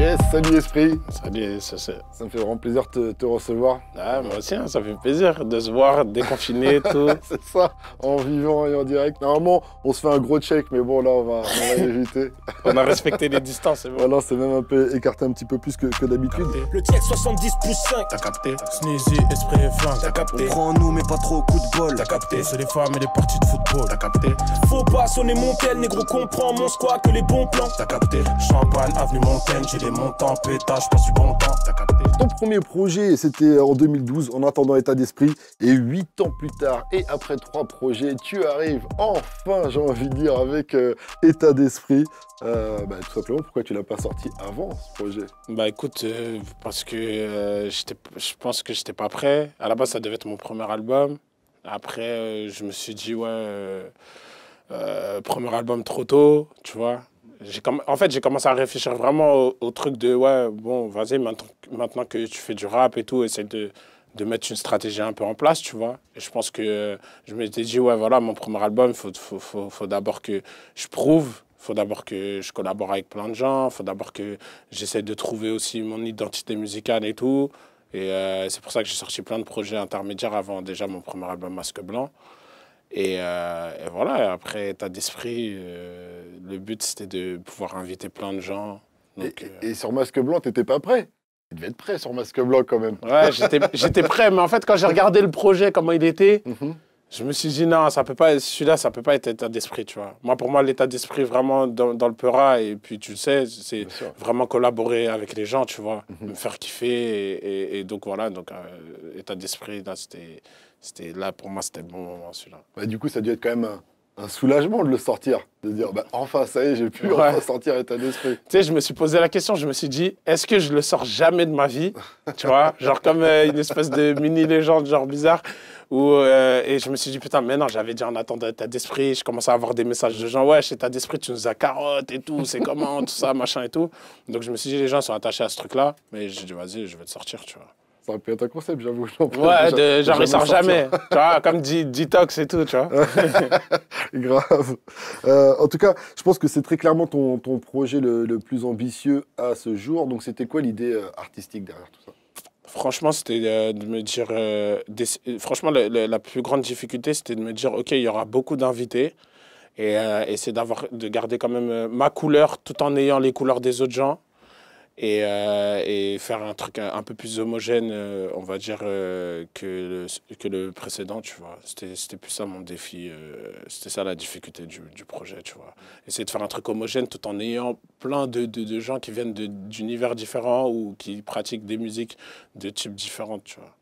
Yes, salut Esprit. Salut, ça. Ça me fait vraiment plaisir de te recevoir. Ah, moi aussi, hein, ça fait plaisir de se voir, déconfiné, tout. C'est ça, en vivant et en direct. Normalement, on se fait un gros check, mais bon, là, on va éviter. On a respecté les distances, c'est bon. Voilà, c'est même un peu écarté un petit peu plus que d'habitude. Le tiers 70 plus 5. T'as capté? Sneezy, esprit et flingue. T'as capté? On prend nous mais pas trop au coup de bol. T'as capté? C'est les femmes et les parties de football. T'as capté? Faut pas sonner mon tel, négro comprend mon squat que les bons plans. T'as capté? Champagne, avenue Montaigne, j'ai les montants, pétage, passe du bon temps. T'as capté? Ton premier projet, c'était en 2012, en attendant État d'Esprit. Et 8 ans plus tard, et après 3 projets, tu arrives enfin, j'ai envie de dire, avec État d'Esprit. Tout simplement, pourquoi tu l'as pas sorti avant, ce projet? Bah écoute, parce que je pense que j'étais pas prêt. À la base, ça devait être mon premier album. Après, je me suis dit, premier album trop tôt, tu vois. En fait, j'ai commencé à réfléchir vraiment au truc de, bon, vas-y, maintenant que tu fais du rap et tout, essaie de mettre une stratégie un peu en place, tu vois. Et je pense que je m'étais dit, voilà, mon premier album, faut d'abord que je prouve. Il faut d'abord que je collabore avec plein de gens. Il faut d'abord que j'essaie de trouver aussi mon identité musicale et tout. Et c'est pour ça que j'ai sorti plein de projets intermédiaires avant déjà mon premier album Masque Blanc. Et voilà, après État d'Esprit, le but c'était de pouvoir inviter plein de gens. Donc, et sur Masque Blanc, t'étais pas prêt? Tu devais être prêt sur Masque Blanc quand même. Ouais, j'étais prêt, mais en fait, quand j'ai regardé le projet, comment il était, je me suis dit non, celui-là, ça peut pas être État d'Esprit, tu vois. Pour moi, l'état d'esprit vraiment dans le Peura, et puis tu le sais, c'est vraiment collaborer avec les gens, tu vois, me faire kiffer. Et donc voilà, État d'Esprit, là, pour moi, c'était le bon moment, celui-là. Du coup, ça a dû être quand même un soulagement de le sortir, de dire enfin, ça y est, j'ai pu enfin sortir État d'Esprit. Tu sais, je me suis posé la question, je me suis dit, est-ce que je le sors jamais de ma vie? Tu vois, genre comme une espèce de mini-légende, genre bizarre. Et je me suis dit, putain, mais non, j'avais dit en attendant État d'Esprit, je commençais à avoir des messages de gens, chez État d'Esprit, tu nous as carotte et tout, c'est comment, tout ça, machin et tout. Donc je me suis dit, les gens sont attachés à ce truc-là, mais j'ai dit, vas-y, je vais te sortir, tu vois. Ça aurait pu être un concept, j'avoue. Genre il sort jamais, tu vois, comme Detox et tout, tu vois. Grave. En tout cas, je pense que c'est très clairement ton projet le plus ambitieux à ce jour. Donc c'était quoi l'idée artistique derrière tout ça? Franchement, c'était de me dire... franchement, la plus grande difficulté, c'était de me dire, OK, il y aura beaucoup d'invités. Et c'est de garder quand même ma couleur tout en ayant les couleurs des autres gens. Et faire un truc un peu plus homogène, on va dire, que le précédent, tu vois. C'était plus ça mon défi, c'était ça la difficulté du projet, tu vois. Essayer de faire un truc homogène tout en ayant plein de gens qui viennent d'univers différents ou qui pratiquent des musiques de types différents, tu vois.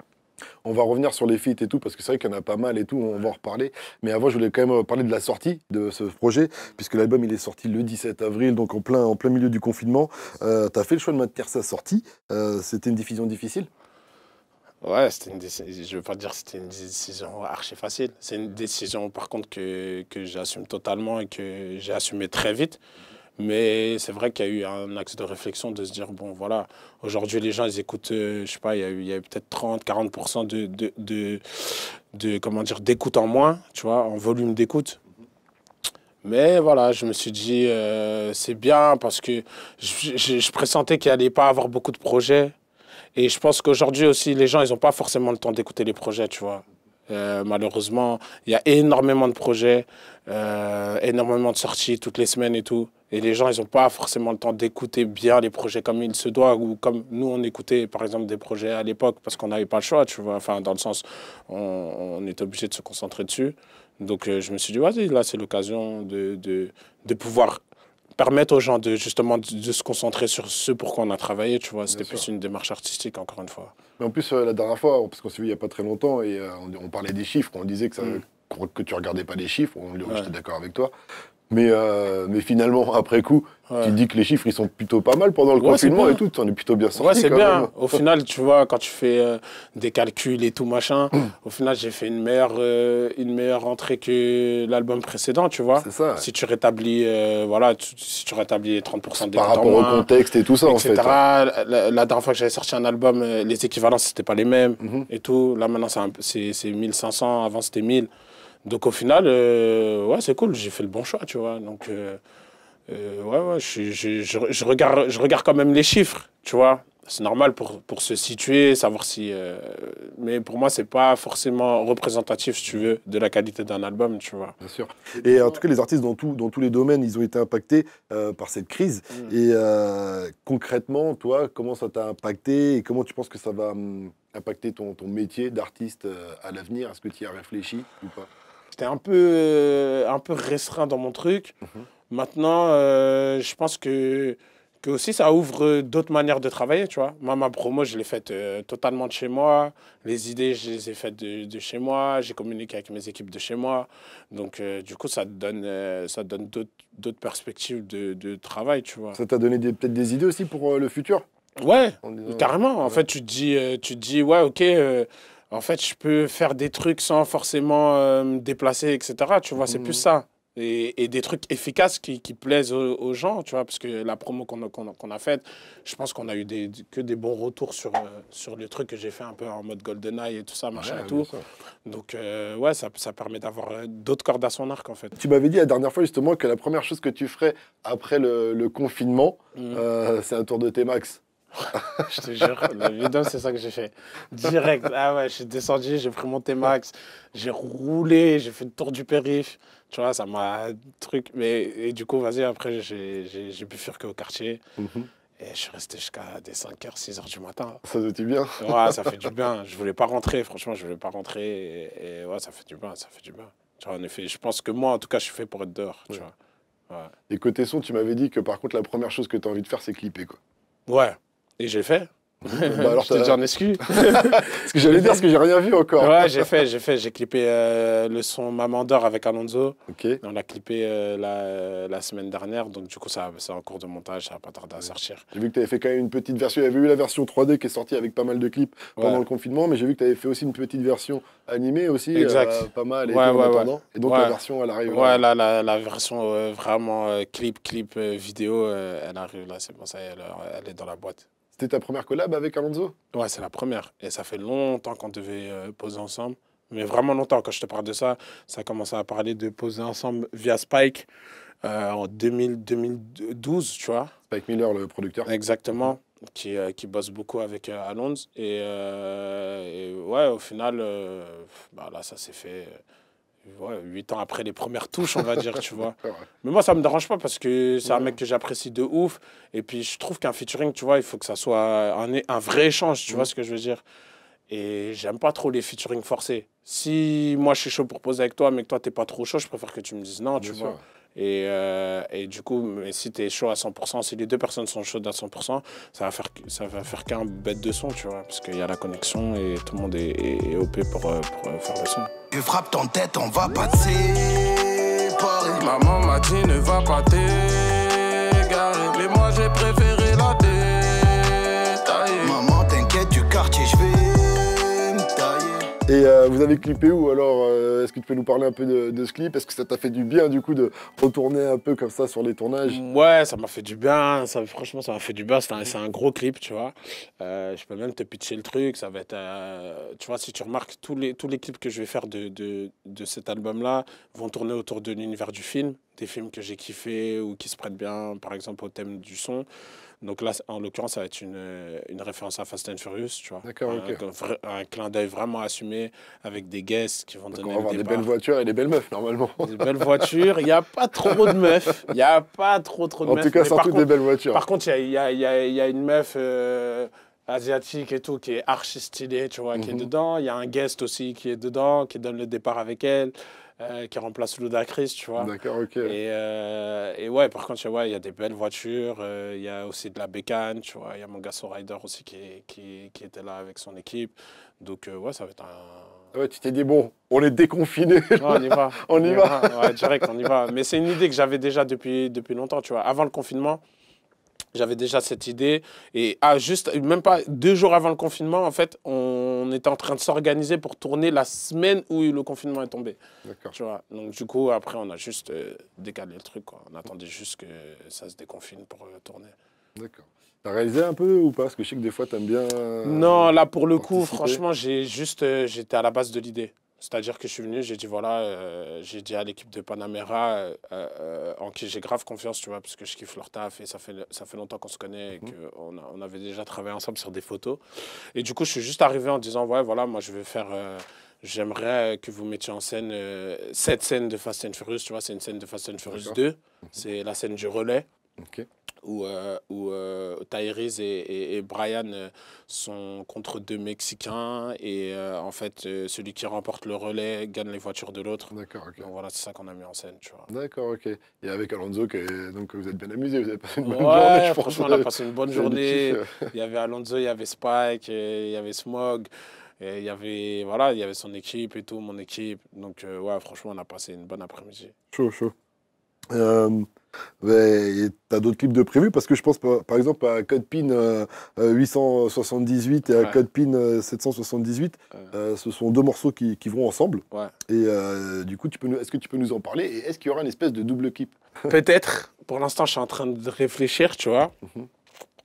On va revenir sur les feats et tout, parce que c'est vrai qu'il y en a pas mal et tout, on va en reparler. Mais avant, je voulais quand même parler de la sortie de ce projet, puisque l'album, il est sorti le 17 avril, donc en plein milieu du confinement. Tu as fait le choix de maintenir sa sortie. C'était une décision difficile? Ouais, je veux pas dire que c'était une décision archi facile. C'est une décision, par contre, que j'assume totalement et que j'ai assumé très vite. Mais c'est vrai qu'il y a eu un axe de réflexion de se dire, bon, voilà, aujourd'hui, les gens, ils écoutent, je sais pas, il y a eu peut-être 30-40% d'écoute en moins, tu vois, en volume d'écoute. Mais voilà, je me suis dit, c'est bien parce que je pressentais qu'il n'y allait pas avoir beaucoup de projets. Et je pense qu'aujourd'hui aussi, les gens, ils n'ont pas forcément le temps d'écouter les projets, tu vois. Malheureusement, il y a énormément de projets, énormément de sorties toutes les semaines et tout. Et les gens, ils n'ont pas forcément le temps d'écouter bien les projets comme il se doit, ou comme nous, on écoutait par exemple des projets à l'époque parce qu'on n'avait pas le choix, tu vois. Enfin, dans le sens, on était obligé de se concentrer dessus. Donc, je me suis dit, vas-y, là, c'est l'occasion de pouvoir permettre aux gens de se concentrer sur ce pour quoi on a travaillé, tu vois. C'était plus une démarche artistique, encore une fois. Mais en plus, la dernière fois, parce qu'on s'est vu il n'y a pas très longtemps, et on parlait des chiffres, on disait que tu regardais pas les chiffres, j'étais d'accord avec toi. Mais finalement, après coup, tu dis que les chiffres, ils sont plutôt pas mal pendant le confinement et tout. Tu en es plutôt bien sorti. Ouais, c'est bien. Même. Au final, tu vois, quand tu fais des calculs et tout, machin, au final, j'ai fait une meilleure entrée que l'album précédent, tu vois. C'est ça. Si tu rétablis, si tu rétablis 30% des par rapport au contexte et tout ça, etc. en fait. La dernière fois que j'avais sorti un album, les équivalences, c'était pas les mêmes et tout. Là, maintenant, c'est 1500. Avant, c'était 1000. Donc au final, ouais, c'est cool, j'ai fait le bon choix, tu vois. Donc Ouais, je regarde quand même les chiffres, tu vois. C'est normal pour se situer, savoir si... mais pour moi, c'est pas forcément représentatif, si tu veux, de la qualité d'un album, tu vois. Bien sûr. Et en tout cas, les artistes dans tous les domaines, ils ont été impactés par cette crise. Et concrètement, toi, comment ça t'a impacté et comment tu penses que ça va impacter ton métier d'artiste à l'avenir? Est-ce que tu y as réfléchi ou pas? J'étais un peu restreint dans mon truc. Maintenant, je pense que aussi ça ouvre d'autres manières de travailler, tu vois. Moi, ma promo, je l'ai faite totalement de chez moi. Les idées, je les ai faites de chez moi. J'ai communiqué avec mes équipes de chez moi. Donc, du coup, ça te donne d'autres perspectives de travail, tu vois. Ça t'a donné peut-être des idées aussi pour le futur? Ouais, En disant- carrément. En fait, tu te dis, ouais, ok, en fait, je peux faire des trucs sans forcément me déplacer, etc. Tu vois, c'est plus ça. Et des trucs efficaces qui plaisent aux gens, tu vois, parce que la promo qu'on a faite, je pense qu'on a eu que des bons retours sur le truc que j'ai fait un peu en mode GoldenEye et tout ça, machin et tout. bien sûr. Donc, ouais, ça permet d'avoir d'autres cordes à son arc, en fait. Tu m'avais dit la dernière fois justement que la première chose que tu ferais après le confinement, c'est un tour de T-Max. Je te jure, la vidéo, c'est ça que j'ai fait. Direct. Ah ouais, je suis descendu, j'ai pris mon T-Max, j'ai roulé, j'ai fait le tour du périph'. Tu vois, ça m'a truc. Et du coup, vas-y, après, j'ai pu fuir qu'au quartier. Et je suis resté jusqu'à des 5h, 6h du matin. Ça te dit bien? Ouais, ça fait du bien. Je voulais pas rentrer, franchement, je voulais pas rentrer. Et ouais, ça fait du bien, ça fait du bien. Tu vois, en effet, je pense que moi, en tout cas, je suis fait pour être dehors, tu vois. Ouais. Et côté son, tu m'avais dit que par contre, la première chose que tu as envie de faire, c'est clipper, quoi. Ouais. Et j'ai fait. Bah alors, je te dis en excuse. Ce que j'allais dire, parce que j'ai rien vu encore. Ouais, j'ai clippé le son Maman d'or avec Alonso. Ok. On l'a clippé la semaine dernière, donc du coup, c'est en cours de montage, ça va pas tarder à sortir. J'ai vu que tu avais fait quand même une petite version. Il y avait eu la version 3D qui est sortie avec pas mal de clips pendant le confinement, mais j'ai vu que tu avais fait aussi une petite version animée aussi. Exact. Pas mal et Ouais, tout, en ouais, attendant. Et donc Ouais. la version, elle arrive Ouais, là. la version vraiment clip vidéo, elle arrive là, c'est bon, ça y est, elle est dans la boîte. C'était ta première collab avec Alonso? Ouais, c'est la première. Et ça fait longtemps qu'on devait poser ensemble. Mais vraiment longtemps. Quand je te parle de ça, ça a commencé à parler de poser ensemble via Spike en 2012, tu vois. Spike Miller, le producteur. Exactement. Qui bosse beaucoup avec Alonso. Et ouais, au final, bah là, ça s'est fait 8 ans après les premières touches, on va dire, tu vois. Ouais. Mais moi, ça me dérange pas parce que c'est un mec que j'apprécie de ouf. Et puis, je trouve qu'un featuring, tu vois, il faut que ça soit un vrai échange, tu vois ce que je veux dire. Et j'aime pas trop les featuring forcés. Si moi, je suis chaud pour poser avec toi, mais que toi, t'es pas trop chaud, je préfère que tu me dises non, tu Bien vois. sûr. Et du coup, mais si tu es chaud à 100%, si les deux personnes sont chaudes à 100%, ça va faire qu'un bête de son, tu vois. Parce qu'il y a la connexion et tout le monde est OP pour faire le son. Tu frappes ton tête, on va passer Paris. Maman m'a dit ne va pas t'égarer. Mais moi j'ai préféré la détailler. Maman, t'inquiète du quartier, je vais me tailler. Et vous avez clippé où alors est-ce que tu peux nous parler un peu de ce clip? Est-ce que ça t'a fait du bien du coup de retourner un peu comme ça sur les tournages? Ouais, ça m'a fait du bien. Franchement, ça m'a fait du bien. C'est un gros clip, tu vois. Je peux même te pitcher le truc. Ça va être, tu vois, si tu remarques, tous les clips que je vais faire de cet album-là vont tourner autour de l'univers du film. Des films que j'ai kiffés ou qui se prêtent bien, par exemple, au thème du son. Donc là, en l'occurrence, ça va être une référence à Fast and Furious, tu vois. D'accord, ok. Un clin d'œil vraiment assumé avec des guests qui vont Donc donner on va avoir le des départ. belles voitures et des belles meufs normalement. Des belles voitures. Il n'y a pas trop de meufs. Il n'y a pas trop de En meufs. tout cas, Mais par surtout des contre, belles voitures. par contre, il y a une meuf asiatique et tout qui est archi stylée, tu vois, qui est dedans. Il y a un guest aussi qui est dedans, qui donne le départ avec elle, qui remplace Ludacris, tu vois. D'accord, ok. Et ouais, par contre, il y a des belles voitures. Il y a aussi de la bécane, tu vois. Il y a mon gars Rider aussi qui était là avec son équipe. Donc, ouais, ça va être un... Ouais, tu t'es dit, bon, on est déconfiné. Ouais, on y va. On y va. Ouais, direct, on y va. Mais c'est une idée que j'avais déjà depuis longtemps, tu vois. Avant le confinement, j'avais déjà cette idée. Et juste, même pas 2 jours avant le confinement, en fait, on était en train de s'organiser pour tourner la semaine où le confinement est tombé. D'accord. Tu vois. Donc, du coup, après, on a juste décalé le truc, quoi. On attendait juste que ça se déconfine pour tourner. D'accord. T'as réalisé un peu ou pas? Parce que je sais que des fois, t'aimes bien... Non, là, pour le coup, participer. franchement, j'étais à la base de l'idée. C'est-à-dire que je suis venu, j'ai dit voilà, j'ai dit à l'équipe de Panamera, en qui j'ai grave confiance, tu vois, parce que je kiffe leur taf et ça fait longtemps qu'on se connaît et qu'on avait déjà travaillé ensemble sur des photos. Et du coup, je suis juste arrivé en disant ouais, voilà, moi je vais faire. J'aimerais que vous mettiez en scène cette scène de Fast and Furious, tu vois, c'est une scène de Fast and Furious 2. C'est la scène du relais. Ok. Où Tyrese et Brian sont contre deux Mexicains et en fait celui qui remporte le relais gagne les voitures de l'autre. D'accord, ok. Donc voilà, c'est ça qu'on a mis en scène, tu vois. D'accord, ok. Et avec Alonso, donc vous êtes bien amusé, vous avez passé une bonne Ouais, journée, je pense. franchement, on a passé une bonne Vous avez du journée. kiff. Il y avait Alonso, il y avait Spike, il y avait Smog, et il y avait, voilà, il y avait son équipe et tout, mon équipe. Donc ouais, franchement, on a passé une bonne après-midi. Chaud, chaud. Et t'as d'autres clips de prévus parce que je pense par exemple à Code Pin 878 et à Ouais. Code Pin 778, ce sont deux morceaux qui vont ensemble. Ouais. Et du coup, est-ce que tu peux nous en parler et est-ce qu'il y aura une espèce de double clip? Peut-être. Pour l'instant, je suis en train de réfléchir, tu vois,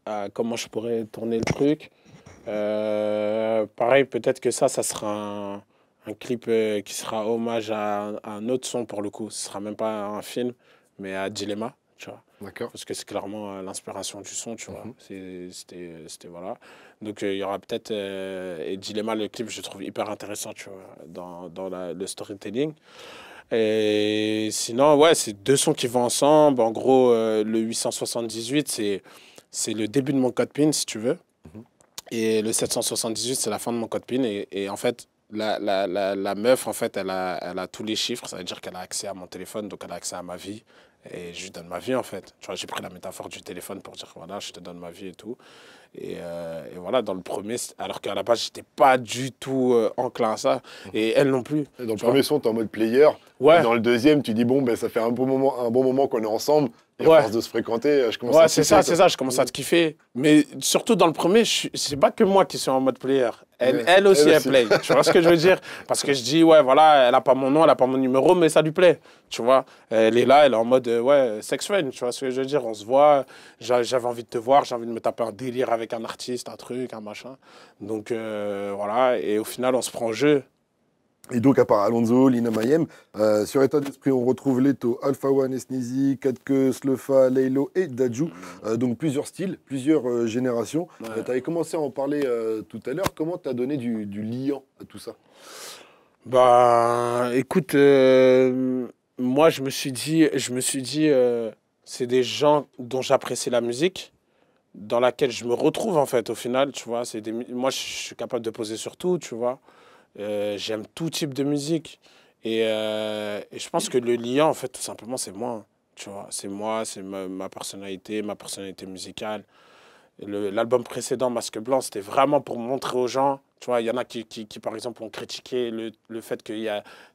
à comment je pourrais tourner le truc. Pareil, peut-être que ça sera un clip qui sera hommage à un autre son pour le coup. Ce sera même pas un film, mais à Dilemma, tu vois. D'accord. Parce que c'est clairement l'inspiration du son, tu vois. C'était voilà. Donc il y aura peut-être... et Dilemma, le clip, je trouve hyper intéressant, tu vois, dans le storytelling. Et sinon, ouais, c'est deux sons qui vont ensemble. En gros, le 878, c'est le début de mon code PIN, si tu veux. Et le 778, c'est la fin de mon code PIN. Et en fait, la meuf, en fait, elle a tous les chiffres. Ça veut dire qu'elle a accès à mon téléphone, donc elle a accès à ma vie. Et je lui donne ma vie, en fait. Tu vois, j'ai pris la métaphore du téléphone pour dire, voilà, je te donne ma vie et tout. Et voilà, dans le premier, alors qu'à la base, j'étais pas du tout enclin à ça. Et elle non plus. Et dans le tu vois. premier son, t'es en mode player. Ouais. Et dans le deuxième, tu dis bon, ben ça fait un bon moment qu'on est ensemble. Et Ouais. à force de se fréquenter, je commence à Ouais, c'est kiffer, ça, quoi. c'est ça, je commence à te kiffer. Mais surtout dans le premier, c'est pas que moi qui suis en mode player. Ouais, Elle aussi, elle elle aussi. play. Tu vois ce que je veux dire? Parce que je dis, ouais, voilà, elle a pas mon nom, elle a pas mon numéro, mais ça lui plaît. Tu vois? Elle est là, elle est en mode, ouais, sex friend. Tu vois ce que je veux dire? On se voit, j'avais envie de te voir, j'ai envie de me taper un délire avec un artiste, un truc, un machin. Donc, voilà, et au final, on se prend au jeu. Et donc, à part Alonso, Lina Mayem, sur État d'esprit, on retrouve Leto, Alpha One, Sneezy, Katke, Slefa, Laylo et Dadju. Donc, plusieurs styles, plusieurs générations. Ouais. Tu avais commencé à en parler tout à l'heure. Comment tu as donné du liant à tout ça? Bah, écoute, moi, je me suis dit, c'est des gens dont j'apprécie la musique, dans laquelle je me retrouve, en fait, au final, tu vois. Moi, je suis capable de poser sur tout, tu vois. J'aime tout type de musique. Et je pense que le liant, en fait, tout simplement, c'est moi, tu vois. C'est moi, c'est ma personnalité musicale. L'album précédent, Masque Blanc, c'était vraiment pour montrer aux gens. Tu vois, il y en a qui par exemple, ont critiqué le fait que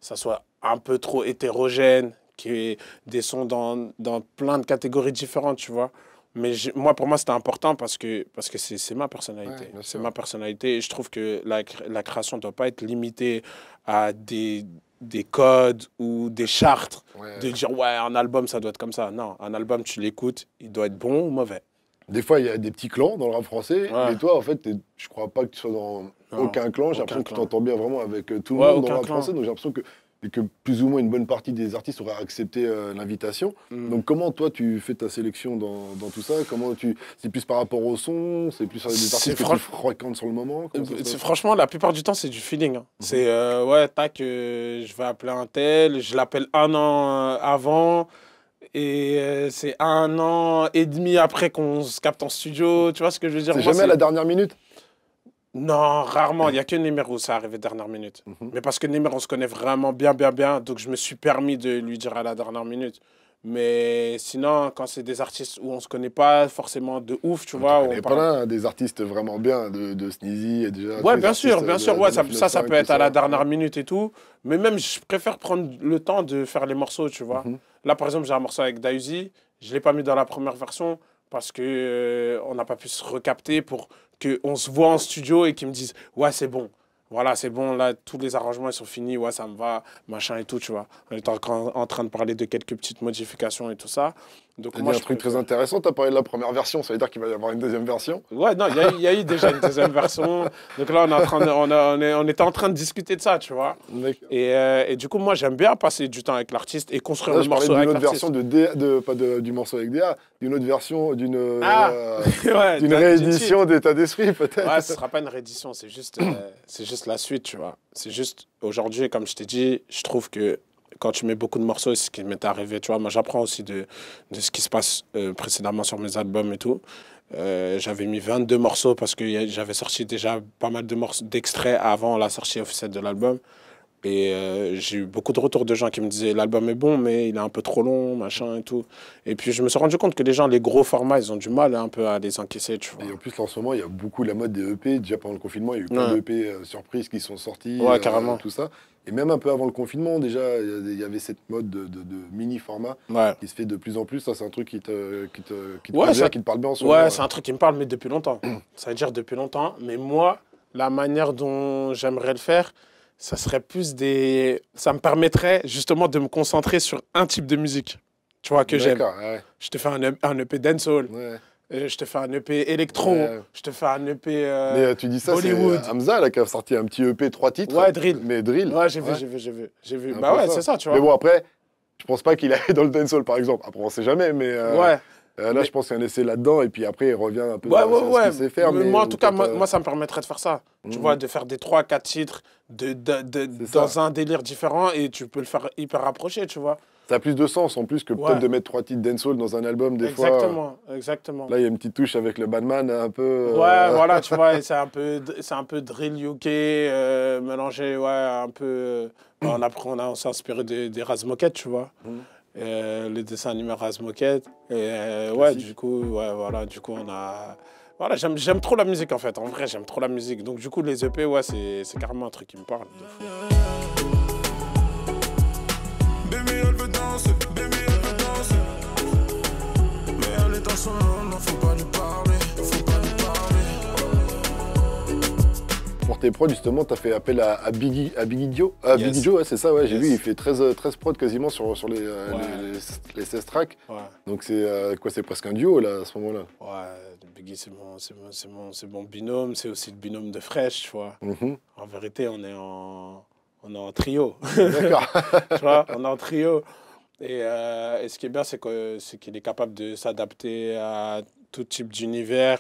ça soit un peu trop hétérogène, qu'il y ait des sons dans plein de catégories différentes, tu vois. Mais pour moi, c'était important parce que c'est ma personnalité. Ouais, bien C'est sûr. ma personnalité et je trouve que la création ne doit pas être limitée à des codes ou des chartes. Ouais. De dire, ouais, un album, ça doit être comme ça. Non, un album, tu l'écoutes, il doit être bon ou mauvais. Des fois, il y a des petits clans dans le rap français, Ouais. mais toi, en fait, je crois pas que tu sois dans Non, aucun clan. J'ai aucun l'impression que tu clan. t'entends bien vraiment avec tout le Ouais, monde dans aucun le rap clan. français. Donc, j'ai l'impression que plus ou moins une bonne partie des artistes auraient accepté l'invitation. Donc, comment toi, tu fais ta sélection dans tout ça? C'est plus par rapport au son? C'est plus des C'est artistes que tu fréquentes sur le moment? Comment ça se passe? Franchement, la plupart du temps, c'est du feeling. Hein. C'est, ouais, tac, je vais appeler un tel, je l'appelle un an avant, et c'est un an et demi après qu'on se capte en studio. Tu vois ce que je veux dire? C'est Moi, jamais à la dernière minute? Non, rarement. Il n'y a que Nemer où ça arrive dernière minute. Mais parce que Nemer, on se connaît vraiment bien, donc je me suis permis de lui dire à la dernière minute. Mais sinon, quand c'est des artistes où on se connaît pas forcément de ouf, tu vois. Il y a plein des artistes vraiment bien, de Sneezy et déjà. Ouais, tous les bien sûr, artistes ouais, ça 995, peut être tout à la ça. dernière minute et tout. Mais même, je préfère prendre le temps de faire les morceaux, tu vois. Là, par exemple, j'ai un morceau avec Dausi. Je ne l'ai pas mis dans la première version parce que on n'a pas pu se recapter pour qu'on se voit en studio et qu'ils me disent « Ouais, c'est bon. Voilà, c'est bon. Là, tous les arrangements, ils sont finis. Ouais, ça me va. Machin et tout, tu vois. On est en train de parler de quelques petites modifications et tout ça. Donc T'as dit moi, un je truc très préfère- intéressant, t'as parlé de la première version, ça veut dire qu'il va y avoir une deuxième version. Ouais, non, il y a eu déjà une deuxième version. Donc là, on était en train de discuter de ça, tu vois. D'accord. Et du coup, moi, j'aime bien passer du temps avec l'artiste et construire Là, le je parlais morceau d'une avec autre l'artiste. version du morceau avec DA, d'une autre version, Ouais, d'une d'une réédition d'état d'esprit, peut-être. Ouais, ce sera pas une réédition, c'est juste la suite, tu vois. C'est juste, aujourd'hui, comme je t'ai dit, je trouve que quand tu mets beaucoup de morceaux, c'est ce qui m'est arrivé, tu vois. Moi, j'apprends aussi de ce qui se passe précédemment sur mes albums et tout. J'avais mis 22 morceaux parce que j'avais sorti déjà pas mal de morceaux d'extraits avant la sortie officielle de l'album. Et j'ai eu beaucoup de retours de gens qui me disaient l'album est bon, mais il est un peu trop long, machin et tout. Et puis je me suis rendu compte que les gens, les gros formats, ils ont du mal un peu à les encaisser, tu vois. Et en plus, là, en ce moment, il y a beaucoup la mode des EP. Déjà pendant le confinement, il y a eu plein Ouais. d'EP surprises qui sont sortis. Ouais, carrément. Tout ça. Et même un peu avant le confinement, déjà, il y avait cette mode de mini-format Ouais. qui se fait de plus en plus. Ça, c'est un truc qui te Ouais, plaît, ça- qui te parle bien en ce Ouais, moment. c'est un truc qui me parle, mais depuis longtemps. Ça veut dire depuis longtemps. Mais moi, la manière dont j'aimerais le faire, ça serait plus des... Ça me permettrait justement de me concentrer sur un type de musique, tu vois, que j'aime. D'accord, ouais. Je te fais un EP dancehall, Ouais. je te fais un EP électro, Ouais. je te fais un EP Mais tu dis ça, c'est Bollywood. Hamza là, qui a sorti un petit EP 3 titres. Ouais, drill. Mais drill. Ouais, j'ai vu. Un Bah peu ouais, c'est ça, tu vois. Mais bon, après, je pense pas qu'il aille dans le dancehall, par exemple. Après, on sait jamais, mais Ouais. là, Mais- je pense qu'il y a un essai là-dedans, et puis après, il revient un peu Ouais, sur ce ouais. qu'il sait faire. Mais moi, en tout cas, moi, peut-être, ça me permettrait de faire ça. Tu Mhm. vois, de faire des 3-4 titres dans un délire différent et tu peux le faire hyper rapproché, tu vois. ça a plus de sens en plus que Ouais. peut-être de mettre 3 titres dancehall dans un album, des fois. Exactement. Là, il y a une petite touche avec le Batman, un peu. Ouais, voilà, tu vois, et c'est un peu drill UK, mélangé, ouais, un peu... on s'est inspiré des Razmoket, tu vois. Mhm. Les dessins animés Razmoket. Et ouais, Classique. du coup, on a... Voilà, j'aime trop la musique, en fait. En vrai, j'aime trop la musique. Donc, du coup, les EP, ouais, c'est carrément un truc qui me parle. De fou. Baby, elle veut danser, baby, elle veut danser. Mais elle est dans son monde, faut pas lui parler, faut pas lui parler. Pour tes prods, justement, tu as fait appel à Biggie Dio. Ah, Yes. Biggie Dio, ouais, c'est ça, ouais, j'ai Yes. vu, il fait 13 prods quasiment sur les 16 tracks. Ouais. Donc, c'est quoi, c'est presque un duo, là, à ce moment-là. Ouais, Biggie, c'est mon binôme, c'est aussi le binôme de Fresh, tu vois. Mhm. En vérité, on est en trio, D'accord. tu vois, on est en trio. Et ce qui est bien, c'est qu'il est capable de s'adapter à tout type d'univers.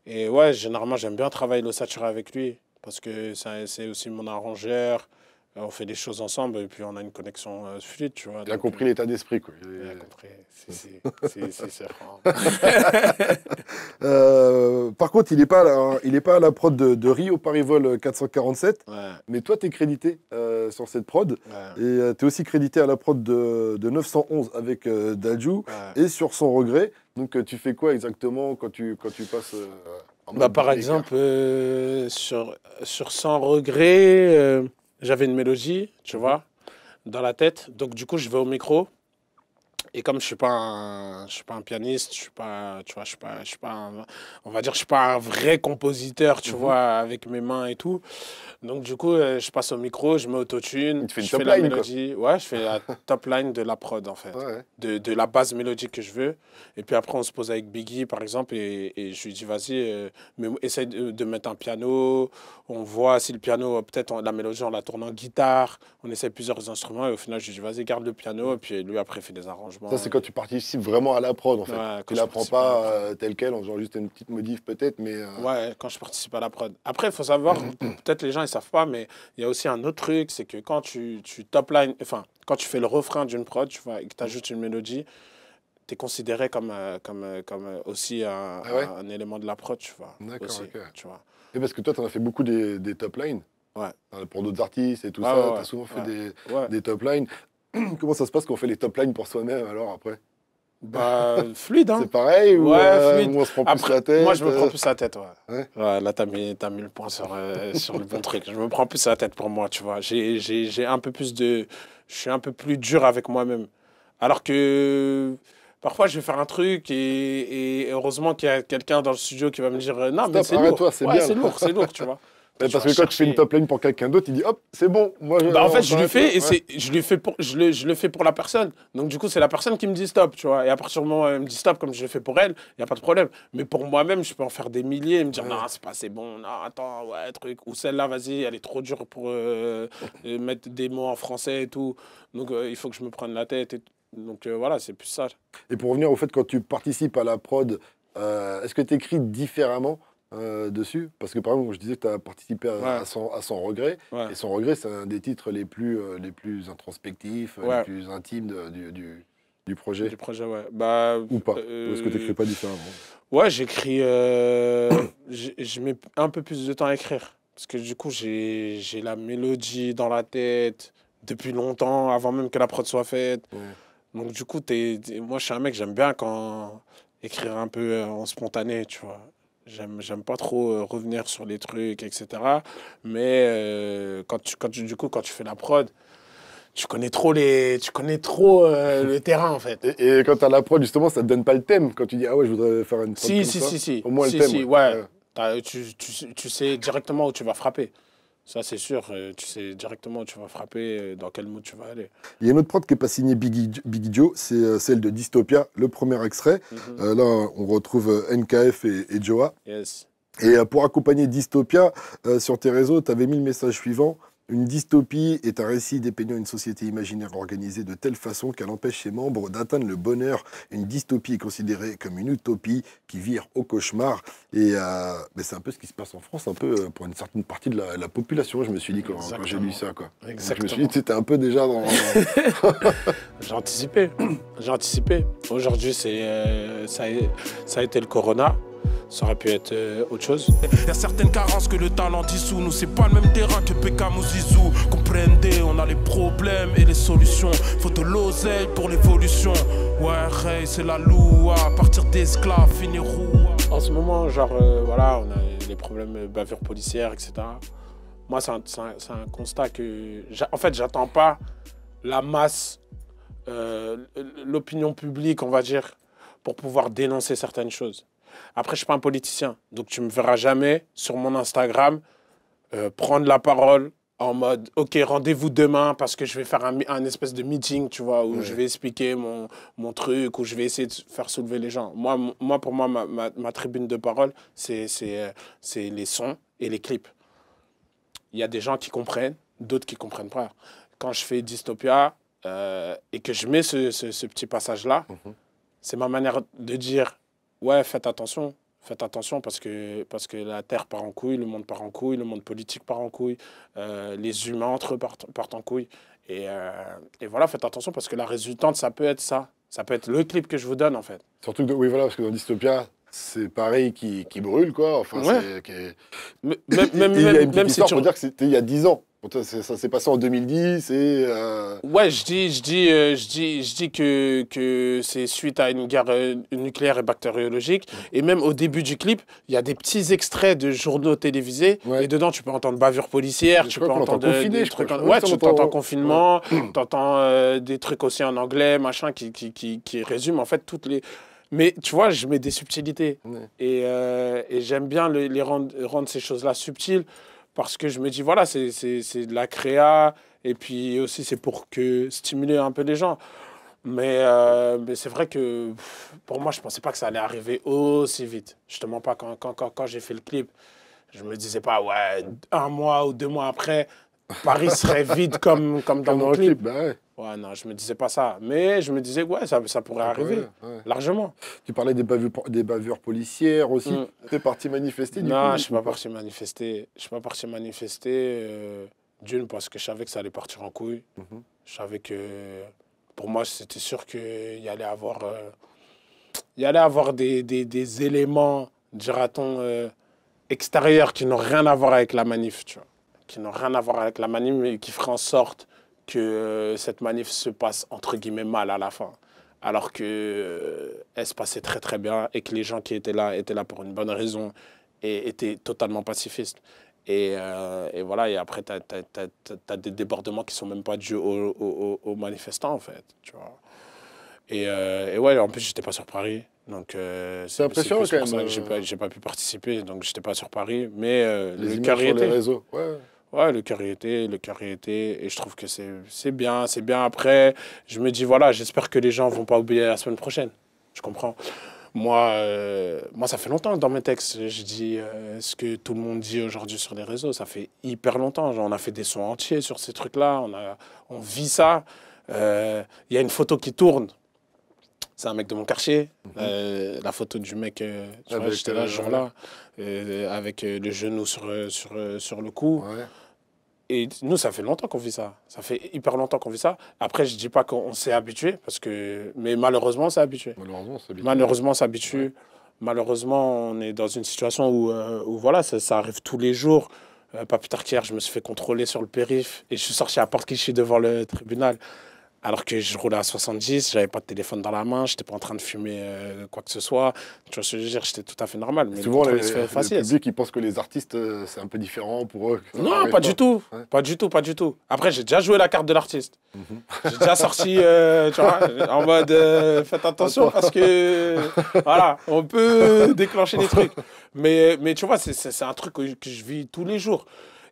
Et ouais, généralement, j'aime bien travailler l'ossature avec lui, parce que c'est aussi mon arrangeur. On fait des choses ensemble et puis on a une connexion fluide, tu vois. Il a Donc, compris l'état d'esprit, quoi. il a compris. C'est franc. Par contre, il n'est pas, à la prod de Rio Paris-Vol 447, Ouais, mais toi, tu es crédité sur cette prod. ouais, Et tu es aussi crédité à la prod de 911 avec Dadju ouais. et sur Son Regret. Donc, tu fais quoi exactement quand tu passes en Bah, mode par beatmaker? exemple, sur Sans Regret, j'avais une mélodie, tu vois, dans la tête. Donc, du coup, je vais au micro. Et comme je suis pas un pianiste, je suis pas on va dire, je suis pas un vrai compositeur, tu vois, avec mes mains et tout. Donc, du coup, je passe au micro, je mets autotune, Tu fais une je top fais la line, quoi. mélodie. Ouais, je fais la top line de la prod, en fait. Ouais. De la base mélodique que je veux. Et puis après, on se pose avec Biggie, par exemple, et je lui dis, vas-y, mais essaye de mettre un piano. On voit si le piano, peut-être la mélodie, on la tourne en guitare. On essaie plusieurs instruments. Et au final, je lui dis, vas-y, garde le piano. Et puis lui, après, fait des arrangements. Ça, c'est quand tu participes vraiment à la prod, en fait. Ouais, Tu quand la je prends participe à la pas prod. telle quelle, en faisant juste une petite modif peut-être, mais... Ouais, quand je participe à la prod. Après, il faut savoir, peut-être les gens ne savent pas, mais il y a aussi un autre truc, c'est que quand tu top line, enfin, quand tu fais le refrain d'une prod, tu vois, et que tu ajoutes une mélodie, tu es considéré comme aussi Ah ouais un élément de la prod, tu vois. D'accord, aussi, ok. tu vois. Et parce que toi, tu en as fait beaucoup des top lines. Ouais. Pour d'autres artistes et tout Ouais, ça, ouais, tu as ouais. souvent fait Ouais. Ouais. des top lines. Comment ça se passe quand on fait les top lines pour soi-même, alors, après? Bah, fluide, hein. C'est pareil ou Ouais, fluide. on se prend plus Après, la tête moi, je me prends plus la tête, ouais. Ouais. Ouais, là, t'as mis le point sur le bon truc. Je me prends plus la tête pour moi, tu vois. J'ai un peu plus de... Je suis un peu plus dur avec moi-même. Alors que... Parfois, je vais faire un truc et heureusement qu'il y a quelqu'un dans le studio qui va me dire non, mais Stop, c'est lourd. arrête-toi, c'est Ouais, bien, c'est là. lourd, tu vois. Parce que quand tu fais une top line pour quelqu'un d'autre, il dit hop, c'est bon. Moi, Bah, en fait, je on le fais et s'arrête. je le fais pour la personne. Donc, du coup, c'est la personne qui me dit stop, tu vois. Et à partir du moment où elle me dit stop, comme je le fais pour elle, il n'y a pas de problème. Mais pour moi-même, je peux en faire des milliers et me dire non, c'est pas assez bon, non, attends, ouais, truc. Ou celle-là, vas-y, elle est trop dure pour mettre des mots en français et tout. Donc, il faut que je me prenne la tête. Donc, voilà, c'est plus ça. Et pour revenir au fait, quand tu participes à la prod, est-ce que tu écris différemment dessus? Parce que par exemple, je disais que tu as participé Ouais. à Sans regret. Ouais. Et Sans regret, c'est un des titres les plus introspectifs, les Ouais. plus intimes du projet. Du projet, ouais. Bah, Ou pas? Ou est-ce que tu n'écris pas différemment? ouais, j'écris. Je mets un peu plus de temps à écrire. Parce que du coup, j'ai la mélodie dans la tête depuis longtemps, avant même que la prod soit faite. Ouais. Donc, du coup, moi, je suis un mec, j'aime bien quand écrire un peu en spontané, tu vois. J'aime pas trop revenir sur les trucs, etc. Mais du coup, quand tu fais la prod, tu connais trop le terrain, en fait. Et quand tu as la prod, justement, ça te donne pas le thème. Quand tu dis, ah ouais, je voudrais faire une prod Si, comme si, ça. si, si. Au moins Si, le thème. si, ouais. Tu sais directement où tu vas frapper. Ça, c'est sûr. Tu sais directement où tu vas frapper, dans quel mood tu vas aller. Il y a une autre prod qui n'est pas signée Biggie Joe, c'est celle de Dystopia, le premier extrait. Là, on retrouve NKF et Joa. Yes. Et pour accompagner Dystopia, sur tes réseaux, tu avais mis le message suivant. Une dystopie est un récit dépeignant une société imaginaire organisée de telle façon qu'elle empêche ses membres d'atteindre le bonheur. Une dystopie est considérée comme une utopie qui vire au cauchemar. Et ben, c'est un peu ce qui se passe en France, un peu pour une certaine partie de la population, je me suis dit quand j'ai lu ça. Quoi. Donc, je me suis dit que c'était un peu déjà dans... J'ai anticipé. J'ai anticipé. Aujourd'hui, ça a été le corona. Ça aurait pu être autre chose. Y'a certaines carences que le talent dissout. Nous, c'est pas le même terrain que Beckham ou Zizou. Comprendez, on a les problèmes et les solutions. Faut de l'oseille pour l'évolution. Ouais, Ray, c'est la loua. Partir d'esclaves, finir roua. En ce moment, genre, voilà, on a les problèmes bavures policières, etc. Moi, c'est un constat que... En fait, j'attends pas la masse, l'opinion publique, on va dire, pour pouvoir dénoncer certaines choses. Après, je ne suis pas un politicien, donc tu ne me verras jamais sur mon Instagram prendre la parole en mode « Ok, rendez-vous demain parce que je vais faire un espèce de meeting, tu vois, où je vais expliquer mon truc, où je vais essayer de faire soulever les gens. » Pour moi, ma tribune de parole, c'est les sons et les clips. Il y a des gens qui comprennent, d'autres qui ne comprennent pas. Quand je fais Dystopia et que je mets ce petit passage-là, c'est ma manière de dire « Ouais, faites attention parce que la Terre part en couille, le monde part en couille, le monde politique part en couille, les humains entre eux partent en couille. Et voilà, faites attention parce que la résultante, ça peut être ça. Ça peut être le clip que je vous donne, en fait. Surtout que, oui, voilà, parce que dans Dystopia, c'est pareil qui brûle, quoi. Enfin, Ouais. il y a une petite Même si histoire tu... pour dire que c'était il y a 10 ans. Ça s'est passé en 2010 et... Ouais, je dis que c'est suite à une guerre nucléaire et bactériologique. Et même au début du clip, il y a des petits extraits de journaux télévisés. Ouais. Et dedans, tu peux entendre bavure policière, Je tu crois peux qu'on entend entendre confiné, des je crois. trucs... Je crois Ouais, que tu ça, on entend- entends confinement, tu entends des trucs aussi en anglais, machin, qui résument en fait toutes les... Mais tu vois, je mets des subtilités. Ouais. Et j'aime bien rendre ces choses-là subtiles. Parce que je me dis, voilà, c'est de la créa, et puis aussi c'est pour stimuler un peu les gens. Mais c'est vrai que pour moi, je ne pensais pas que ça allait arriver aussi vite. Je te mens pas, quand j'ai fait le clip, je me disais pas, ouais, 1 mois ou 2 mois après, Paris serait vide comme dans mon clip. Bah ouais. Ouais, non, je me disais pas ça. Mais je me disais, ouais, ça pourrait arriver, Ouais. largement. Tu parlais des bavures policières aussi. T'es parti manifester du coup? Non, je suis pas parti manifester. Je suis pas parti manifester, d'une, parce que je savais que ça allait partir en couille. Je savais que, pour moi, c'était sûr qu'il y allait avoir des éléments, dira-t-on, extérieurs qui n'ont rien à voir avec la manif, tu vois. Qui n'ont rien à voir avec la manif, mais qui feraient en sorte que cette manif se passe, entre guillemets, mal à la fin. Alors qu'elle se passait très très bien et que les gens qui étaient là pour une bonne raison et étaient totalement pacifistes. Et voilà, et après, t'as des débordements qui sont même pas dus aux manifestants, en fait, tu vois. Et ouais, en plus, j'étais pas sur Paris. Donc, impressionnant c'est quand pour ça même. que j'ai pas pu participer, donc j'étais pas sur Paris. Mais Les le images cœur y sur les était. réseaux. Ouais. Ouais, le cœur y était. Et je trouve que c'est bien. Après, je me dis, voilà, j'espère que les gens vont pas oublier la semaine prochaine. Je comprends. Moi, ça fait longtemps que dans mes textes, je dis ce que tout le monde dit aujourd'hui sur les réseaux. Ça fait hyper longtemps. Genre, on a fait des sons entiers sur ces trucs-là. On vit ça. Il y a une photo qui tourne. C'est un mec de mon quartier. La photo du mec, tu vois, j'étais là ce jour-là, avec le genou sur le cou. Ouais. Et nous, ça fait longtemps qu'on vit ça. Ça fait hyper longtemps qu'on vit ça. Après, je ne dis pas qu'on s'est habitué, mais malheureusement, on s'est habitué. Malheureusement, on s'habitue. Ouais. Malheureusement, on est dans une situation où voilà, ça arrive tous les jours. Pas plus tard qu'hier, je me suis fait contrôler sur le périph' et je suis sorti à Porte-Clichy devant le tribunal. Alors que je roulais à 70, j'avais pas de téléphone dans la main, j'étais pas en train de fumer quoi que ce soit. Tu vois ce que je veux dire, j'étais tout à fait normal. Mais souvent, le public, ils pensent que les artistes, c'est un peu différent pour eux. Non, pas du tout. Ouais. Pas du tout. Après, j'ai déjà joué la carte de l'artiste. J'ai déjà sorti, tu vois, en mode faites attention parce que, voilà, on peut déclencher des trucs. Mais tu vois, c'est un truc que je vis tous les jours.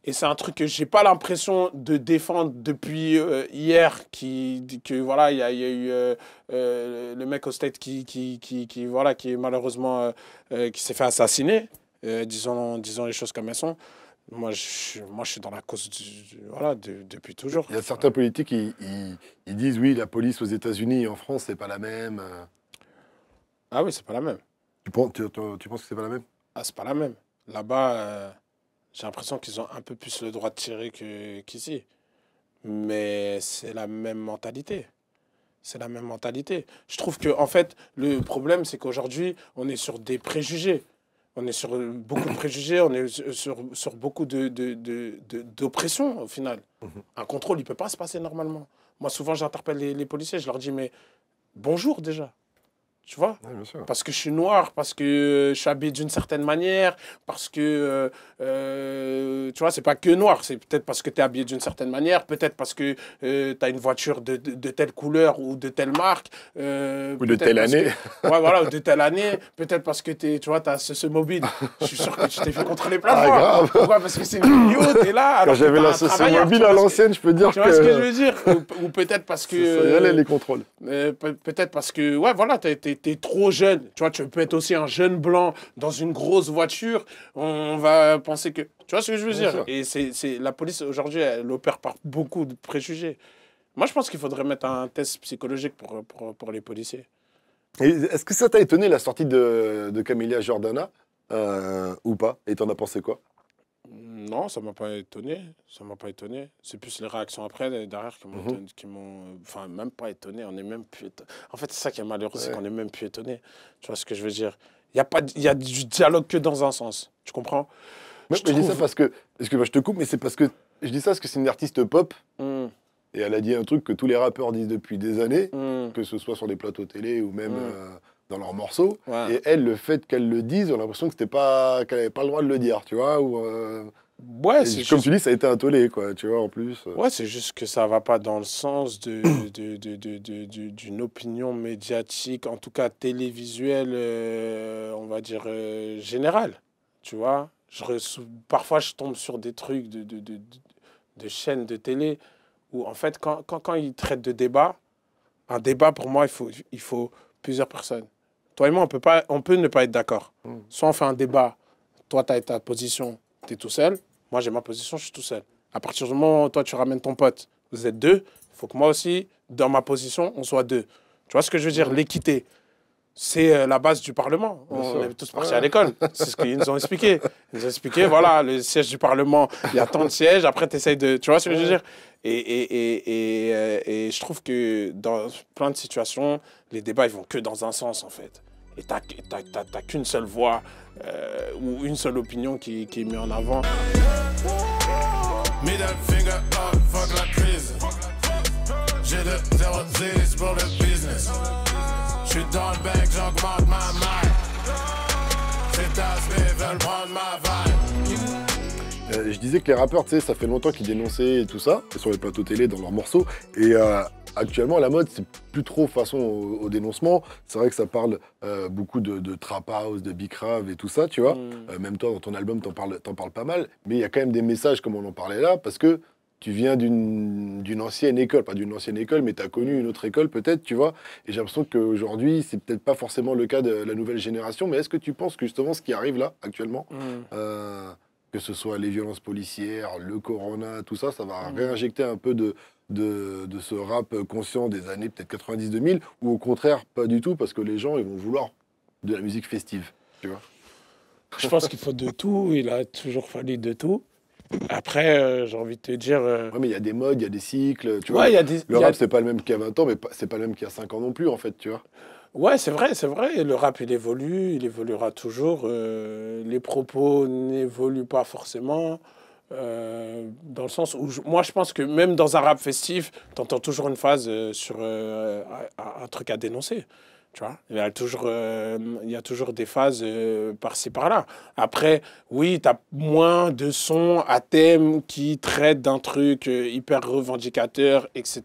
Et c'est un truc que je n'ai pas l'impression de défendre depuis hier, que voilà, il y a eu le mec au State qui est malheureusement qui s'est fait assassiner, disons les choses comme elles sont. Moi, je suis dans la cause depuis toujours. Il y a certains politiques qui ils disent oui, la police aux États-Unis et en France, c'est pas la même. Ah oui, c'est pas la même. Tu penses que c'est pas la même? Ah, c'est pas la même. Là-bas... j'ai l'impression qu'ils ont un peu plus le droit de tirer qu'ici. Mais c'est la même mentalité. C'est la même mentalité. Je trouve que, en fait, le problème, c'est qu'aujourd'hui, on est sur des préjugés. On est sur beaucoup de préjugés, on est sur beaucoup d'oppression, au final. Un contrôle, il ne peut pas se passer normalement. Moi, souvent, j'interpelle les policiers, je leur dis, mais bonjour déjà. Tu vois, ouais, bien sûr. Parce que je suis noir, parce que je suis habillé d'une certaine manière, parce que, tu vois, c'est pas que noir, c'est peut-être parce que tu es habillé d'une certaine manière, peut-être parce que tu as une voiture de telle couleur ou de telle marque. Ou de telle année. Ouais, voilà, ou de telle année, peut-être parce que tu vois, tu as ce mobile. Je suis sûr que tu t'es fait contrôler plein de fois. Grave. Pourquoi? Parce que c'est une vidéo, tu es là. Quand j'avais la mobile à l'ancienne, je peux dire que... Tu vois ce que je veux dire? Ou peut-être parce que... Ça y allait, les contrôles. Peut-être parce que, ouais, voilà, t'es trop jeune. Tu vois, tu peux être aussi un jeune blanc dans une grosse voiture. On va penser que... Tu vois ce que je veux dire? Et la police, aujourd'hui, elle opère par beaucoup de préjugés. Moi, je pense qu'il faudrait mettre un test psychologique pour les policiers. Est-ce que ça t'a étonné, la sortie de Camilla Jordana, ou pas? Et t'en as pensé quoi? Non, ça m'a pas étonné. Ça m'a pas étonné. C'est plus les réactions après, derrière, qui m'ont... Enfin, même pas étonné. On est même plus... En fait, c'est ça qui est malheureux, c'est qu'on est même plus étonné. Tu vois ce que je veux dire? Il y a du dialogue que dans un sens. Tu comprends? Je dis ça parce que... Excuse-moi, je te coupe, mais c'est parce que... Je dis ça parce que c'est une artiste pop. Et elle a dit un truc que tous les rappeurs disent depuis des années, que ce soit sur des plateaux télé ou même... dans leurs morceaux, et elle, le fait qu'elle le dise, on a l'impression que qu'elle n'avait pas le droit de le dire, tu vois, ou ouais, c'est comme tu dis, ça a été un tollé, quoi, tu vois, en plus. Ouais, c'est juste que ça va pas dans le sens d'une opinion médiatique, en tout cas télévisuelle, on va dire générale, tu vois. Parfois, je tombe sur des trucs de chaînes de télé où, en fait, quand ils traitent de débat, un débat, pour moi, il faut plusieurs personnes. Toi et moi, on peut ne pas être d'accord. Soit on fait un débat, toi, tu as ta position, tu es tout seul. Moi, j'ai ma position, je suis tout seul. À partir du moment où toi, tu ramènes ton pote, vous êtes deux, il faut que moi aussi, dans ma position, on soit deux. Tu vois ce que je veux dire? L'équité, c'est la base du Parlement. On est tous partis à l'école. C'est ce qu'ils nous ont expliqué. Ils nous ont expliqué, voilà, le siège du Parlement, il y a tant de sièges, après, tu essayes de... Tu vois ce que je veux dire? Et je trouve que dans plein de situations, les débats, ils vont que dans un sens, en fait. Et t'as qu'une seule voix ou une seule opinion qui est mise en avant. Middle finger up, fuck la crise. J'ai le 0-10 pour le business. J'suis dans le bec, j'augmente ma maille. Ces tasses veulent prendre ma vibe. Je disais que les rappeurs, tu sais, ça fait longtemps qu'ils dénonçaient et tout ça, sur les plateaux télé, dans leurs morceaux. Et actuellement, la mode, c'est plus trop façon au dénoncement. C'est vrai que ça parle beaucoup de trap house, de big rave et tout ça, tu vois. Même toi, dans ton album, t'en parles pas mal. Mais il y a quand même des messages, comme on en parlait là, parce que tu viens d'une ancienne école, pas d'une ancienne école, mais tu as connu une autre école peut-être, tu vois. Et j'ai l'impression qu'aujourd'hui, c'est peut-être pas forcément le cas de la nouvelle génération, mais est-ce que tu penses que justement ce qui arrive là, actuellement, que ce soit les violences policières, le corona, tout ça, ça va réinjecter un peu de ce rap conscient des années peut-être 90-2000, ou au contraire, pas du tout, parce que les gens, ils vont vouloir de la musique festive, tu vois. Je pense qu'il faut de tout, il a toujours fallu de tout. Après, j'ai envie de te dire... Ouais, mais il y a des modes, il y a des cycles, tu Ouais, vois. il y a des... Le rap, c'est pas le même qu'il y a 20 ans, mais c'est pas le même qu'il y a 5 ans non plus, en fait, tu vois. Ouais, c'est vrai, c'est vrai. Le rap, il évolue, il évoluera toujours. Les propos n'évoluent pas forcément. Dans le sens où, moi, je pense que même dans un rap festif, tu entends toujours une phase sur un truc à dénoncer. Tu vois, il y a toujours des phases par-ci, par-là. Après, oui, tu as moins de sons à thème qui traitent d'un truc hyper revendicateur, etc.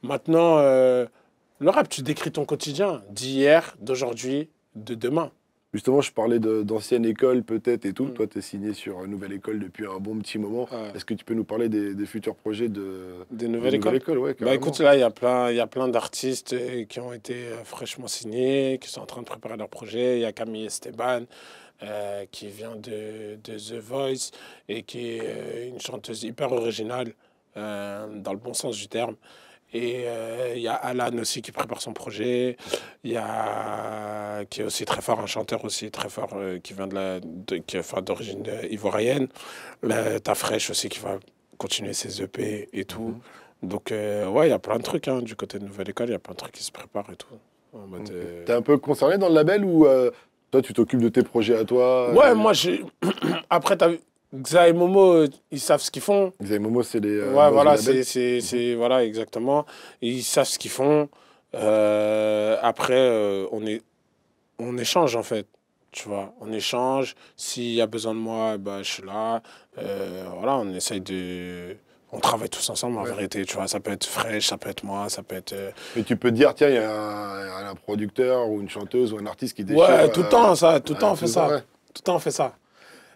Maintenant, le rap, tu décris ton quotidien d'hier, d'aujourd'hui, de demain. Justement, je parlais d'ancienne école peut-être et tout. Toi, tu es signé sur Nouvelle École depuis un bon petit moment. Ouais. Est-ce que tu peux nous parler des futurs projets Des Nouvelles Écoles? Ouais, Bah écoute, là, il y a plein d'artistes qui ont été fraîchement signés, qui sont en train de préparer leur projet. Il y a Camille Esteban, qui vient de The Voice et qui est une chanteuse hyper originale, dans le bon sens du terme. Et il y a Alan aussi qui prépare son projet. Il y a qui est aussi très fort, un chanteur aussi très fort qui vient d'origine ivoirienne. T'as Fresh aussi qui va continuer ses EP et tout. Donc ouais, il y a plein de trucs du côté de Nouvelle École, il y a plein de trucs qui se préparent et tout. En mode, T'es un peu concerné dans le label ou toi, tu t'occupes de tes projets à toi Ouais, moi j'ai. Après, t'as vu. Xa et Momo, ils savent ce qu'ils font. Xa et Momo, c'est les. Ouais, voilà, c'est voilà, exactement. Ils savent ce qu'ils font. Après, on échange, en fait. Tu vois, on échange. S'il y a besoin de moi, bah, je suis là. Voilà, on essaye de... On travaille tous ensemble, en vérité. Tu vois, ça peut être Fresh, ça peut être moi, ça peut être... Mais tu peux te dire, tiens, il y a un producteur ou une chanteuse ou un artiste qui déchire. Ouais, tout le temps, ça. Tout le temps, on fait ça. Ouais. Tout le temps, on fait ça.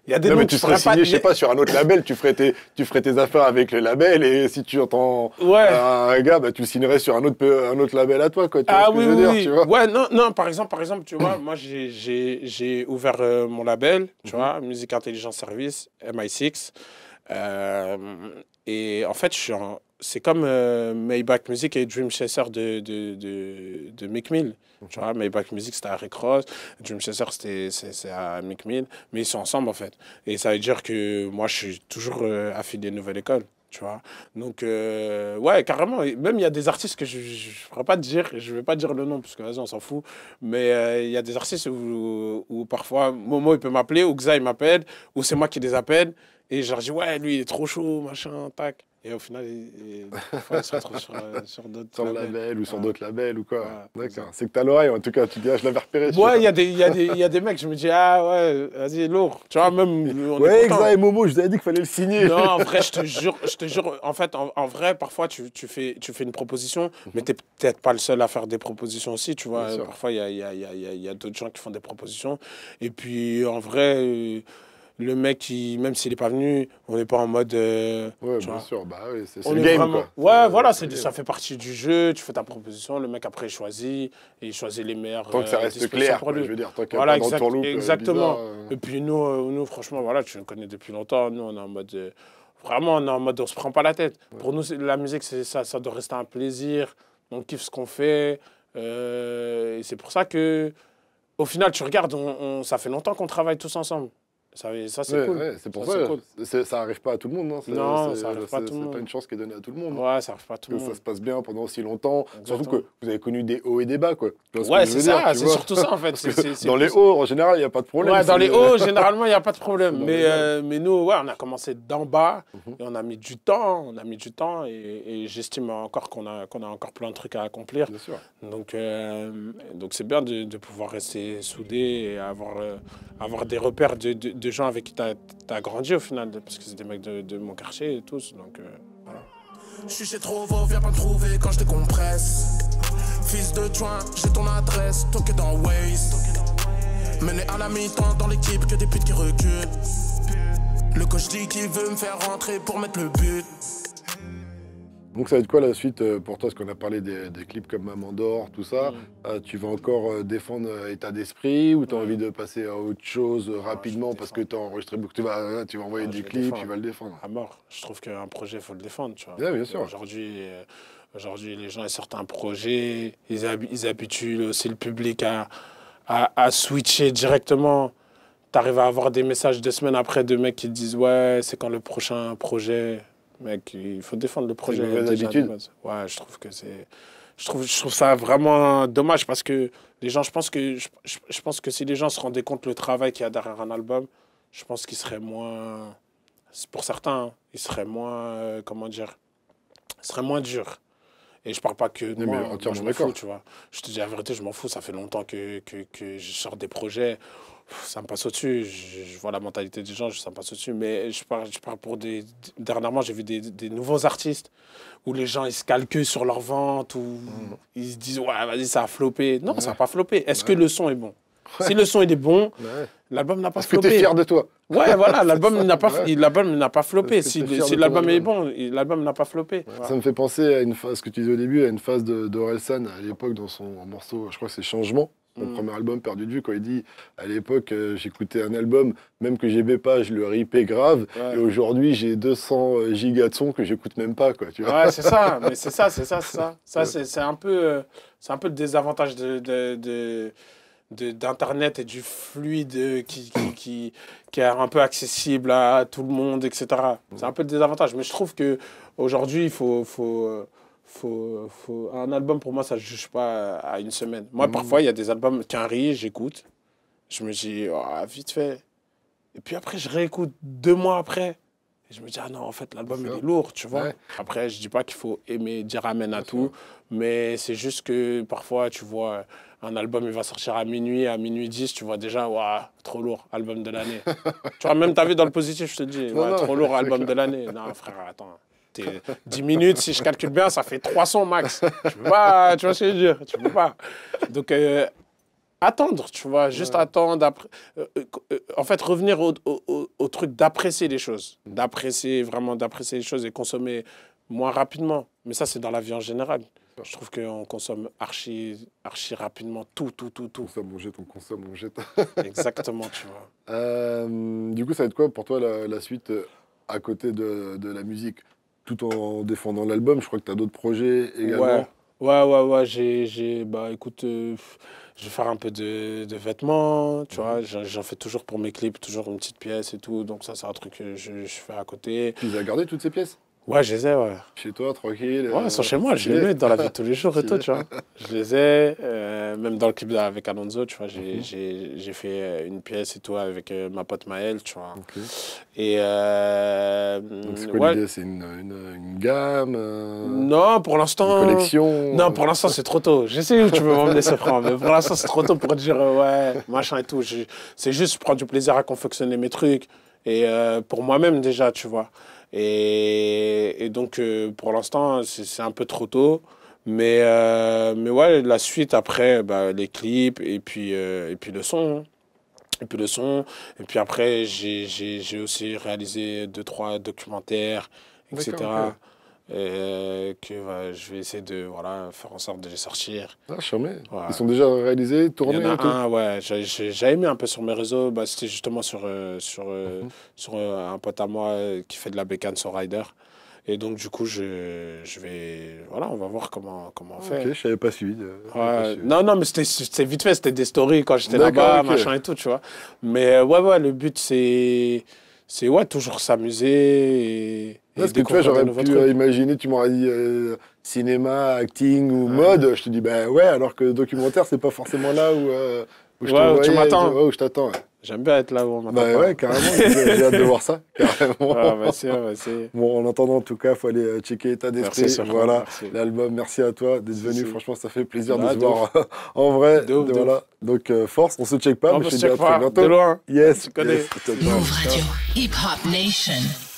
Il y a des non, noms mais tu serais signé, je sais pas, sur un autre label, tu ferais tes affaires avec le label et si tu entends un gars, bah, tu le signerais sur un autre label à toi, quoi. Tu vois ce que je veux dire, tu vois. Ouais, non, par exemple, tu vois, moi, j'ai ouvert mon label, tu vois, Musique Intelligence Service, MI6. Et en fait, c'est comme Maybach Music et Dream Chaser de Meek Mill. Tu vois, Maybach Music, c'était à Rick Ross. Dream Chaser, c'est à Meek Mill. Mais ils sont ensemble, en fait. Et ça veut dire que moi, je suis toujours affilié Nouvelle École. Tu vois. Donc, ouais, carrément. Même, il y a des artistes que je ne pourrais pas te dire. Je ne vais pas dire le nom, parce que, vas-y, on s'en fout. Mais il y a des artistes où parfois, Momo, il peut m'appeler, ou Xa, il m'appelle, ou c'est moi qui les appelle. Et je leur dis, ouais, lui, il est trop chaud, machin, tac. Et au final, il se retrouve sur d'autres labels ou sur d'autres labels ou quoi. Ouais, d'accord. C'est que t'as l'oreille, en tout cas. Tu dis, ah, je l'avais repéré. Ouais, il y a des mecs, je me dis, ah ouais, vas-y, lourd. Tu vois, même. Ouais, Xa et Momo, je vous avais dit qu'il fallait le signer. Non, en vrai, je te jure, en fait, en vrai, parfois, tu fais une proposition, mais t'es peut-être pas le seul à faire des propositions aussi, tu vois. Parfois, il y a d'autres gens qui font des propositions. Et puis, en vrai. Le mec, même s'il n'est pas venu, on n'est pas en mode... ouais, bien sûr, bah oui, c'est le game, vraiment... quoi. Ouais, voilà, ça fait partie du jeu, tu fais ta proposition, le mec après il choisit les meilleurs... Tant que ça reste clair, quoi, je veux dire, tant qu'il n'y a voilà, pas d'entourloupe exactement. bizarre, Et puis nous, franchement, voilà, tu nous connais depuis longtemps, nous on est en mode... vraiment, on est en mode, on se prend pas la tête. Ouais. Pour nous, la musique, ça doit rester un plaisir, on kiffe ce qu'on fait, et c'est pour ça que, au final, tu regardes, ça fait longtemps qu'on travaille tous ensemble. Ça c'est cool. Ouais, c'est pour ça. Cool. Ça n'arrive pas à tout le monde. Hein. Non, ça n'arrive pas à tout le monde. C'est pas une chance qui est donnée à tout le monde. Ouais, ça n'arrive pas à tout le monde. Que ça se passe bien pendant aussi longtemps. Exactement. Surtout que vous avez connu des hauts et des bas, quoi. Ouais, c'est ça. C'est surtout ça, en fait. Dans les hauts, en général, il n'y a pas de problème. Ouais, dans les hauts, généralement, il n'y a pas de problème. Mais nous, ouais, on a commencé d'en bas et on a mis du temps. Et j'estime encore qu'on a encore plein de trucs à accomplir. Bien sûr. Donc c'est bien de pouvoir rester soudés et avoir des repères de gens avec qui t'as grandi au final, parce que c'est des mecs de mon quartier et tous, donc voilà. Je suis chez Trovo, viens pas me trouver quand je décompresse. Fils de joint, j'ai ton adresse, toqué dans Waze. Mené à la mi-temps dans l'équipe, que des putes qui reculent. Le coach dit qu'il veut me faire rentrer pour mettre le but. Donc ça va être quoi la suite pour toi? Parce qu'on a parlé des clips comme Maman d'Or, tout ça. Tu vas encore défendre État d'esprit ou tu as envie de passer à autre chose rapidement parce que tu as enregistré beaucoup, tu vas envoyer des clips, tu vas le défendre? À mort. Je trouve qu'un projet, il faut le défendre, tu vois. Yeah, bien sûr. Aujourd'hui, les gens ils sortent un projet, ils habituent aussi le public à switcher directement. Tu arrives à avoir des messages 2 semaines après de mecs qui te disent « Ouais, c'est quand le prochain projet ?» Mec, il faut défendre le projet. C'est une mauvaise habitude. Ouais, je trouve que c'est... Je trouve ça vraiment dommage parce que les gens, je pense que si les gens se rendaient compte le travail qu'il y a derrière un album, je pense qu'ils seraient moins... Pour certains, hein, ils seraient moins... comment dire? Ils seraient moins durs. Et je parle pas que de moi, je m'en fous, tu vois. Je te dis la vérité, je m'en fous. Ça fait longtemps que je sors des projets. Ça me passe au-dessus. Je vois la mentalité des gens, ça me passe au-dessus. Mais je parle pour des... Dernièrement, j'ai vu des nouveaux artistes où les gens, ils se calquent sur leur vente, où ils se disent « Ouais, vas-y, ça a floppé. » Non, ça n'a pas floppé. Est-ce que le son est bon? Si le son il est bon, l'album n'a pas floppé. Est-ce que tu es fier de toi? Ouais, voilà, l'album n'a pas floppé. Si l'album est bon, l'album n'a pas floppé. Ouais. Voilà. Ça me fait penser à une phase, ce que tu disais au début, à une phase d'Orelsan à l'époque dans son morceau, je crois que c'est Changement, son premier album Perdu de vue, quand il dit à l'époque j'écoutais un album, même que j'aimais pas, je le ripais grave, et aujourd'hui j'ai 200 gigas de son que j'écoute même pas, quoi, tu vois. Ouais, c'est ça, mais c'est ça. Ça, c'est un peu le désavantage d'Internet et du fluide qui est un peu accessible à tout le monde, etc. C'est un peu le désavantage. Mais je trouve qu'aujourd'hui, il faut un album, pour moi, ça ne se juge pas à une semaine. Moi, parfois, il y a des albums qu'un riz, j'écoute. Je me dis, oh, vite fait. Et puis après, je réécoute 2 mois après. Et je me dis, ah non, en fait, l'album, il est lourd, tu vois. Ouais. Après, je ne dis pas qu'il faut aimer, dire amen à tout. Mais c'est juste que parfois, tu vois... Un album, il va sortir à minuit 10, tu vois déjà, waouh, trop lourd, album de l'année. Tu vois, même t'as vu dans le positif, je te dis, ouais, trop lourd, album de l'année. Non, frère, attends. 10 minutes, si je calcule bien, ça fait 300 max. Tu peux pas, tu vois ce que je veux dire? Tu peux pas. Donc, attendre, tu vois, juste attendre. En fait, revenir au truc d'apprécier les choses. Vraiment d'apprécier les choses et consommer moins rapidement. Mais ça, c'est dans la vie en général. Je trouve qu'on consomme archi rapidement tout. On consomme, on jette. Exactement, tu vois. Du coup, ça va être quoi pour toi la suite à côté de la musique? Tout en défendant l'album, je crois que tu as d'autres projets également. Ouais. Bah écoute, je vais faire un peu de vêtements, tu vois. J'en fais toujours pour mes clips, toujours une petite pièce et tout. Donc ça, c'est un truc que je fais à côté. Tu les as gardées, toutes ces pièces? Ouais, je les ai, ouais. Chez toi, tranquille? Ouais, elles sont chez moi, je les mets dans la vie de tous les jours et tout, tu vois. Je les ai, même dans le clip avec Alonso, tu vois, j'ai fait une pièce et tout avec ma pote Maëlle, tu vois. Okay. Et donc c'est quoi l'idée? C'est une gamme non, pour l'instant... Une collection? Non, pour l'instant, c'est trop tôt. Je sais où tu veux m'emmener, ce franc, mais pour l'instant, c'est trop tôt pour dire ouais, machin et tout. C'est juste prendre du plaisir à confectionner mes trucs. Et pour moi-même, déjà, tu vois. Et donc, pour l'instant, c'est un peu trop tôt. Mais ouais, la suite, après, bah, les clips et puis le son. Et puis après, j'ai aussi réalisé 2-3 documentaires, etc. Que je vais essayer de faire en sorte de les sortir. Ah, charmé. Ouais. Ils sont déjà réalisés, tournés? Il y en a un, ouais. J'avais mis un peu sur mes réseaux. Bah, c'était justement sur un pote à moi qui fait de la bécane sur Rider. Et donc, du coup, je vais... Voilà, on va voir comment on fait. Ok, je savais pas suivi. Non, mais c'était vite fait. C'était des stories quand j'étais là-bas, machin et tout, tu vois. Mais ouais, le but, c'est toujours s'amuser Parce que tu vois, j'aurais pu imaginer, tu m'aurais dit cinéma, acting ou mode. Je te dis, bah ouais, alors que documentaire, c'est pas forcément là où je te voyais, tu m'attends. où je t'attends. J'aime bien être là où on m'attend Bah pas. ouais, carrément, j'ai hâte de voir ça, carrément. Ah, merci. Bon, en attendant, en tout cas, il faut aller checker État d'esprit. Merci, Safran, Voilà, merci. l'album. Merci à toi d'être venu. Si. Franchement, ça fait plaisir Bah, de se de voir en vrai. De ouf, de Voilà. Donc, force, on se check pas, On mais se je te dis à check très pas, bientôt. de loin. Yes, Tu connais. yes. Ciao, ciao. Move Radio, Hip Hop Nation.